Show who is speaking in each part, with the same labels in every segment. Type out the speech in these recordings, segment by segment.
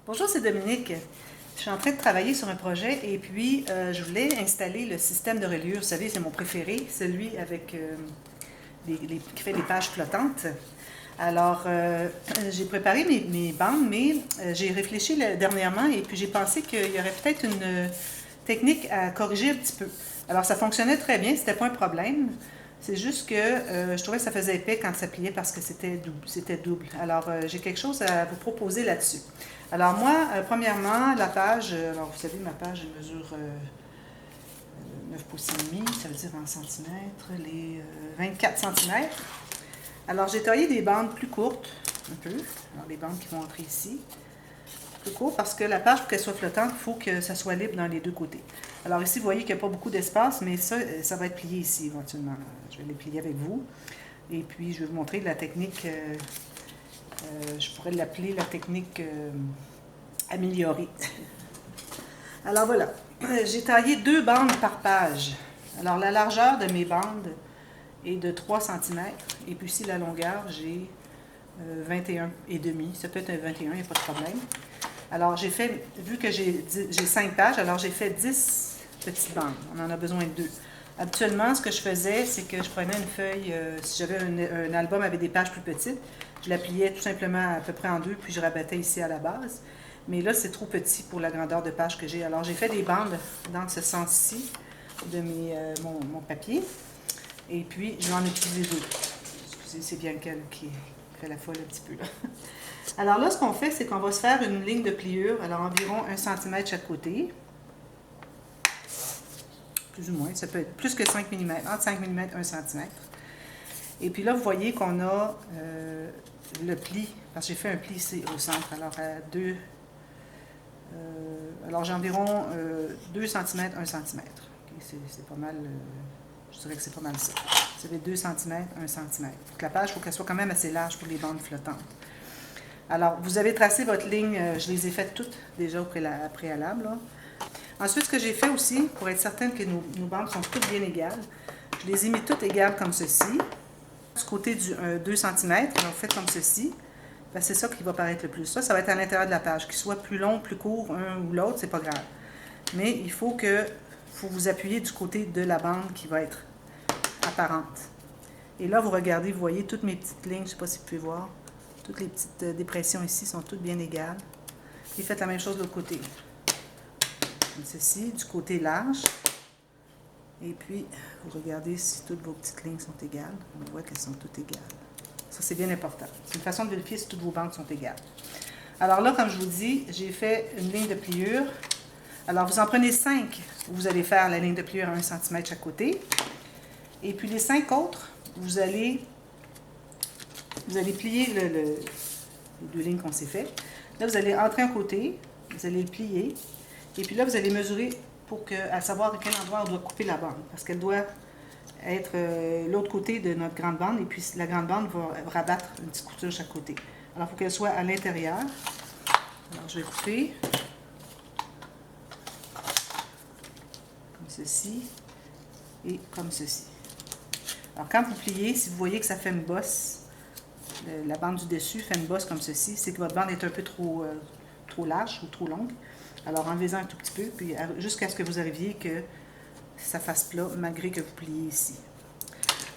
Speaker 1: Bonjour, c'est Dominique. Je suis en train de travailler sur un projet et puis je voulais installer le système de reliure. Vous savez, c'est mon préféré, celui avec qui fait des pages flottantes. Alors, j'ai préparé mes bandes, mais j'ai réfléchi dernièrement et puis j'ai pensé qu'il y aurait peut-être une technique à corriger un petit peu. Alors, ça fonctionnait très bien, c'était pas un problème. C'est juste que je trouvais que ça faisait épais quand ça pliait parce que c'était double. C'était double. Alors, j'ai quelque chose à vous proposer là-dessus. Alors, moi, premièrement, la page, alors vous savez, ma page mesure 9 pouces et demi, ça veut dire en centimètres, les 24 centimètres. Alors, j'ai taillé des bandes plus courtes, un peu. Alors, les bandes qui vont entrer ici. Plus courtes parce que la page, pour qu'elle soit flottante, il faut que ça soit libre dans les deux côtés. Alors, ici, vous voyez qu'il n'y a pas beaucoup d'espace, mais ça va être plié ici éventuellement. Je vais les plier avec vous. Et puis, je vais vous montrer la technique, je pourrais l'appeler la technique améliorée. Alors, voilà. J'ai taillé 2 bandes par page. Alors, la largeur de mes bandes est de 3 cm. Et puis ici, la longueur, j'ai 21,5. Ça peut être un 21, il n'y a pas de problème. Alors, j'ai fait, vu que j'ai 5 pages, alors j'ai fait 10 petites bandes. On en a besoin de 2. Habituellement, ce que je faisais, c'est que je prenais une feuille, si j'avais un album avec des pages plus petites, je la pliais tout simplement à peu près en 2, puis je rabattais ici à la base. Mais là, c'est trop petit pour la grandeur de page que j'ai. Alors, j'ai fait des bandes dans ce sens-ci de mon papier. Et puis, je vais en utiliser 2. Excusez, c'est bien qu'elle qui fait la folle un petit peu là. Alors là, ce qu'on fait, c'est qu'on va se faire une ligne de pliure, alors environ 1 cm chaque côté. Plus ou moins, ça peut être plus que 5 mm, entre 5 mm et 1 cm. Et puis là, vous voyez qu'on a le pli, parce que j'ai fait un pli ici au centre, alors à 2... alors j'ai environ 2 cm, 1 cm. Okay, c'est pas mal, je dirais que c'est pas mal ça. Vous avez 2 cm, 1 cm. Donc la page, il faut qu'elle soit quand même assez large pour les bandes flottantes. Alors, vous avez tracé votre ligne, je les ai faites toutes déjà au préalable. Là. Ensuite, ce que j'ai fait aussi, pour être certaine que nos bandes sont toutes bien égales, je les ai mis toutes égales comme ceci. Du côté du 2 cm, on fait comme ceci. C'est ça qui va paraître le plus. Ça va être à l'intérieur de la page. Qu'il soit plus long, plus court, un ou l'autre, c'est pas grave. Mais il faut vous appuyer du côté de la bande qui va être apparente. Et là, vous regardez, vous voyez toutes mes petites lignes, je ne sais pas si vous pouvez voir. Toutes les petites dépressions ici sont toutes bien égales. Et faites la même chose de l'autre côté. Comme ceci, du côté large. Et puis, vous regardez si toutes vos petites lignes sont égales. On voit qu'elles sont toutes égales. Ça, c'est bien important. C'est une façon de vérifier si toutes vos bandes sont égales. Alors là, comme je vous dis, j'ai fait une ligne de pliure. Alors, vous en prenez 5. Vous allez faire la ligne de pliure à 1 cm chaque côté. Et puis, les 5 autres, vous allez plier les 2 lignes qu'on s'est fait. Là, vous allez entrer un côté, vous allez le plier. Et puis là, vous allez mesurer à savoir à quel endroit on doit couper la bande. Parce qu'elle doit être l'autre côté de notre grande bande. Et puis la grande bande va rabattre une petite couture de chaque côté. Alors, il faut qu'elle soit à l'intérieur. Alors, je vais couper. Comme ceci. Et comme ceci. Alors, quand vous pliez, si vous voyez que ça fait une bosse, la bande du dessus fait une bosse comme ceci, c'est que votre bande est un peu trop large ou trop longue. Alors, enlevez-en un tout petit peu, puis jusqu'à ce que vous arriviez que ça fasse plat, malgré que vous pliez ici.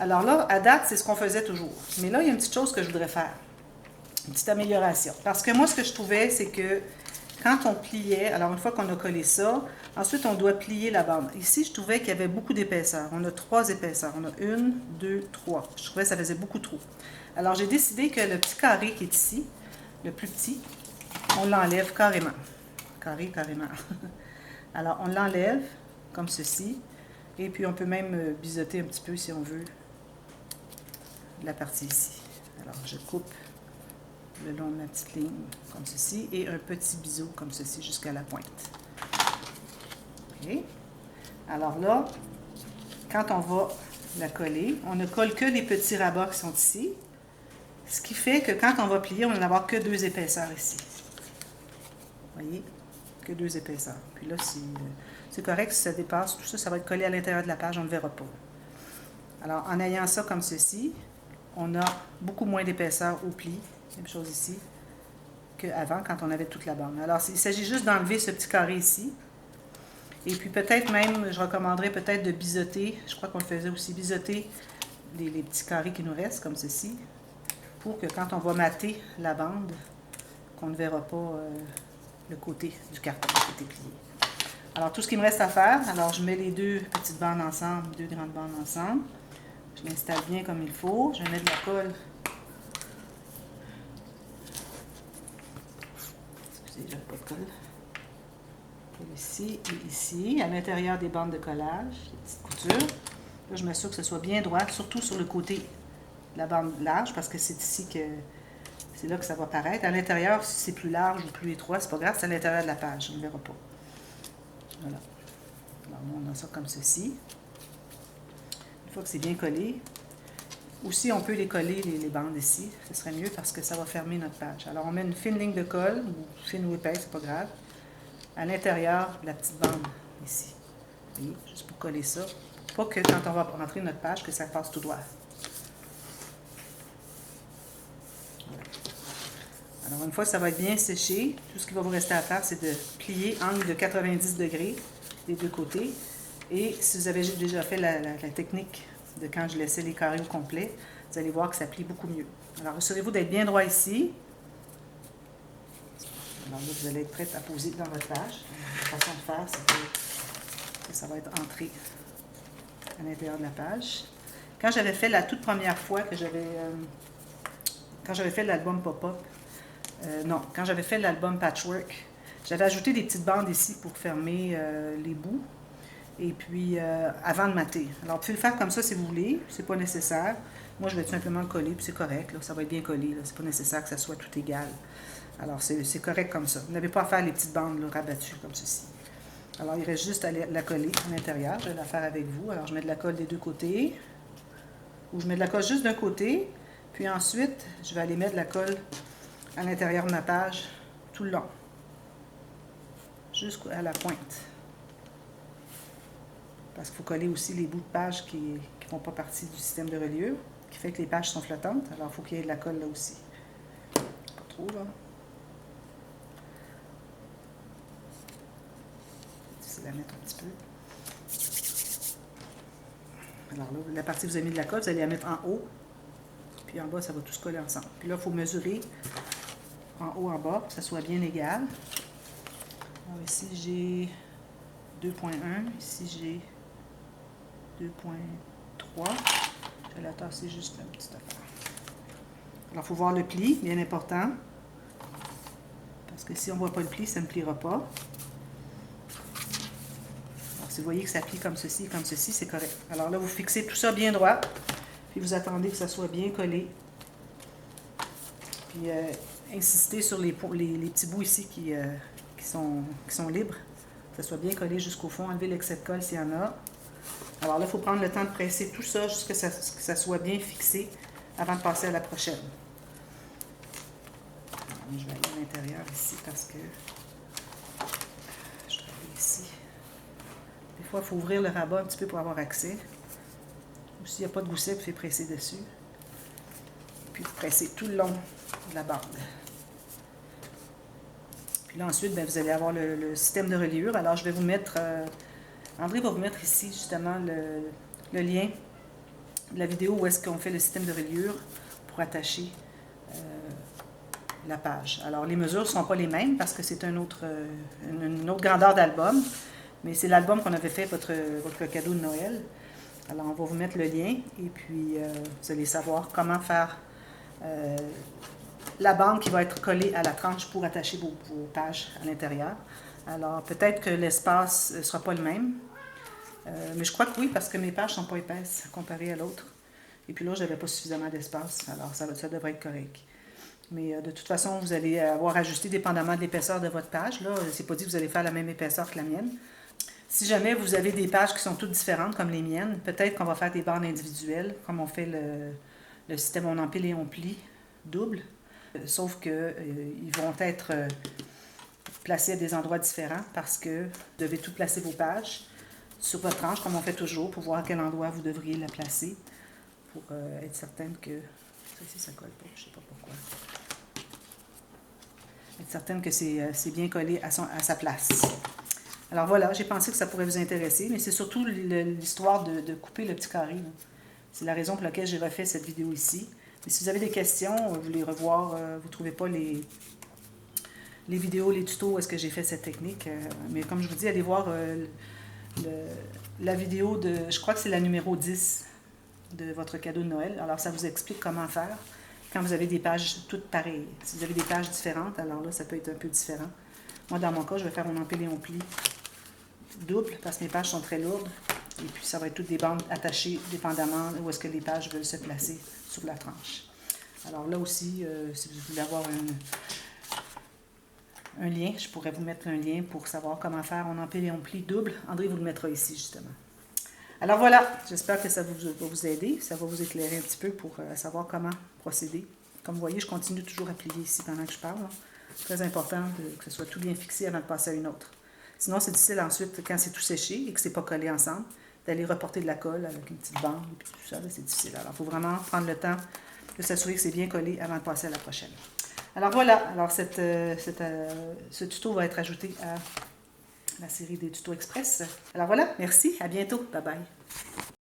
Speaker 1: Alors là, à date, c'est ce qu'on faisait toujours. Mais là, il y a une petite chose que je voudrais faire. Une petite amélioration. Parce que moi, ce que je trouvais, c'est que quand on pliait, alors une fois qu'on a collé ça, ensuite, on doit plier la bande. Ici, je trouvais qu'il y avait beaucoup d'épaisseur. On a 3 épaisseurs. On a 1, 2, 3. Je trouvais que ça faisait beaucoup trop. Alors, j'ai décidé que le petit carré qui est ici, le plus petit, on l'enlève carrément. Carrément. Alors, on l'enlève comme ceci. Et puis, on peut même biseauter un petit peu si on veut la partie ici. Alors, je coupe le long de ma petite ligne comme ceci et un petit biseau comme ceci jusqu'à la pointe. OK. Alors là, quand on va la coller, on ne colle que les petits rabats qui sont ici. Ce qui fait que quand on va plier, on va n'avoir que 2 épaisseurs ici. Vous voyez? Que 2 épaisseurs. Puis là, c'est correct si ça dépasse. Tout ça, ça va être collé à l'intérieur de la page, on ne le verra pas. Alors, en ayant ça comme ceci, on a beaucoup moins d'épaisseur au pli. Même chose ici. qu'avant, quand on avait toute la bande. Alors, il s'agit juste d'enlever ce petit carré ici. Et puis peut-être même, je recommanderais peut-être de biseauter, je crois qu'on le faisait aussi, biseauter les petits carrés qui nous restent, comme ceci, pour que quand on va mater la bande, qu'on ne verra pas le côté du carton, le côté plié. Alors, tout ce qui me reste à faire, alors je mets les deux petites bandes ensemble, deux grandes bandes ensemble. Je l'installe bien comme il faut. Je vais mettre de la colle. Excusez, j'avais pas de colle. Ici et ici, à l'intérieur des bandes de collage, les petites coutures. Là, je m'assure que ce soit bien droit, surtout sur le côté de la bande large, parce que c'est ici que c'est là que ça va paraître. À l'intérieur, si c'est plus large ou plus étroit, c'est pas grave, c'est à l'intérieur de la page, on ne verra pas. Voilà. Alors, on a ça comme ceci. Une fois que c'est bien collé, aussi on peut les coller, les bandes ici, ce serait mieux parce que ça va fermer notre page. Alors, on met une fine ligne de colle, ou fine ou épaisse, c'est pas grave, à l'intérieur de la petite bande ici. Vous voyez, juste pour coller ça. Pas que quand on va rentrer notre page, que ça passe tout droit. Voilà. Alors, une fois que ça va être bien séché, tout ce qui va vous rester à faire, c'est de plier angle de 90 degrés des deux côtés. Et si vous avez déjà fait la technique de quand je laissais les carrés au complet, vous allez voir que ça plie beaucoup mieux. Alors, assurez-vous d'être bien droit ici. Alors là, vous allez être prête à poser dans votre page. La façon de faire, c'est que ça va être entré à l'intérieur de la page. Quand j'avais fait la toute première fois que quand j'avais fait l'album pop-up, quand j'avais fait l'album patchwork, j'avais ajouté des petites bandes ici pour fermer les bouts, et puis avant de mater. Alors, vous pouvez le faire comme ça si vous voulez, c'est pas nécessaire. Moi, je vais tout simplement le coller, puis c'est correct, là, ça va être bien collé, c'est pas nécessaire que ça soit tout égal. Alors, c'est correct comme ça. Vous n'avez pas à faire les petites bandes là, rabattues comme ceci. Alors, il reste juste à la coller à l'intérieur. Je vais la faire avec vous. Alors, je mets de la colle des deux côtés. Ou je mets de la colle juste d'un côté. Puis ensuite, je vais aller mettre de la colle à l'intérieur de ma page tout le long. Jusqu'à la pointe. Parce qu'il faut coller aussi les bouts de page qui ne font pas partie du système de reliure, qui fait que les pages sont flottantes. Alors, il faut qu'il y ait de la colle là aussi. Pas trop, là. La mettre un petit peu. Alors là, la partie que vous avez mis de la colle, vous allez la mettre en haut. Puis en bas, ça va tout se coller ensemble. Puis là, il faut mesurer en haut, en bas, pour que ça soit bien égal. Alors ici, j'ai 2.1. Ici, j'ai 2.3. Je vais la tasser juste un petit affaire. Alors, il faut voir le pli, bien important. Parce que si on ne voit pas le pli, ça ne pliera pas. Si vous voyez que ça plie comme ceci, c'est correct. Alors là, vous fixez tout ça bien droit, puis vous attendez que ça soit bien collé. Puis insistez sur les petits bouts ici qui sont libres, que ça soit bien collé jusqu'au fond. Enlevez l'excès de colle s'il y en a. Alors là, il faut prendre le temps de presser tout ça jusqu'à ce que ça soit bien fixé avant de passer à la prochaine. Alors, je vais aller à l'intérieur ici parce que je travaille ici. Des fois, il faut ouvrir le rabat un petit peu pour avoir accès. Ou s'il n'y a pas de gousset, vous pouvez presser dessus. Puis vous pressez tout le long de la bande. Puis là, ensuite, vous allez avoir le système de reliure. Alors, je vais vous mettre... André va vous mettre ici, justement, le lien de la vidéo où est-ce qu'on fait le système de reliure pour attacher la page. Alors, les mesures ne sont pas les mêmes parce que c'est une autre grandeur d'album. Mais c'est l'album qu'on avait fait, votre cadeau de Noël. Alors, on va vous mettre le lien et puis vous allez savoir comment faire la bande qui va être collée à la tranche pour attacher vos pages à l'intérieur. Alors, peut-être que l'espace ne sera pas le même. Mais je crois que oui, parce que mes pages ne sont pas épaisses comparées à l'autre. Et puis là, je n'avais pas suffisamment d'espace. Alors, ça devrait être correct. Mais de toute façon, vous allez avoir ajusté dépendamment de l'épaisseur de votre page. Là, c'est pas dit que vous allez faire la même épaisseur que la mienne. Si jamais vous avez des pages qui sont toutes différentes, comme les miennes, peut-être qu'on va faire des bandes individuelles, comme on fait le système on empile et on plie double. Sauf qu'ils vont être placés à des endroits différents parce que vous devez tout placer vos pages sur votre tranche, comme on fait toujours, pour voir à quel endroit vous devriez la placer, pour être certaine que... Ça ici, ça colle pas, je ne sais pas pourquoi. être certaine que c'est bien collé à sa place. Alors voilà, j'ai pensé que ça pourrait vous intéresser, mais c'est surtout l'histoire de couper le petit carré. C'est la raison pour laquelle j'ai refait cette vidéo ici. Mais si vous avez des questions, vous voulez revoir, vous ne trouvez pas les vidéos, les tutos où est-ce que j'ai fait cette technique. Mais comme je vous dis, allez voir la vidéo de, je crois que c'est la numéro 10 de votre cadeau de Noël. Alors ça vous explique comment faire quand vous avez des pages toutes pareilles. Si vous avez des pages différentes, alors là, ça peut être un peu différent. Moi, dans mon cas, je vais faire un empilé en pli double parce que mes pages sont très lourdes. Et puis, ça va être toutes des bandes attachées dépendamment où est-ce que les pages veulent se placer sur la tranche. Alors là aussi, si vous voulez avoir un lien, je pourrais vous mettre un lien pour savoir comment faire un empilé en pli double. André vous le mettra ici, justement. Alors voilà, j'espère que ça va vous aider, ça va vous éclairer un petit peu pour savoir comment procéder. Comme vous voyez, je continue toujours à plier ici pendant que je parle. Très important que ce soit tout bien fixé avant de passer à une autre. Sinon, c'est difficile ensuite, quand c'est tout séché et que c'est pas collé ensemble, d'aller reporter de la colle avec une petite bande et puis tout ça, c'est difficile. Alors, il faut vraiment prendre le temps de s'assurer que c'est bien collé avant de passer à la prochaine. Alors voilà, alors ce tuto va être ajouté à la série des tutos express. Alors voilà, merci, à bientôt, bye bye.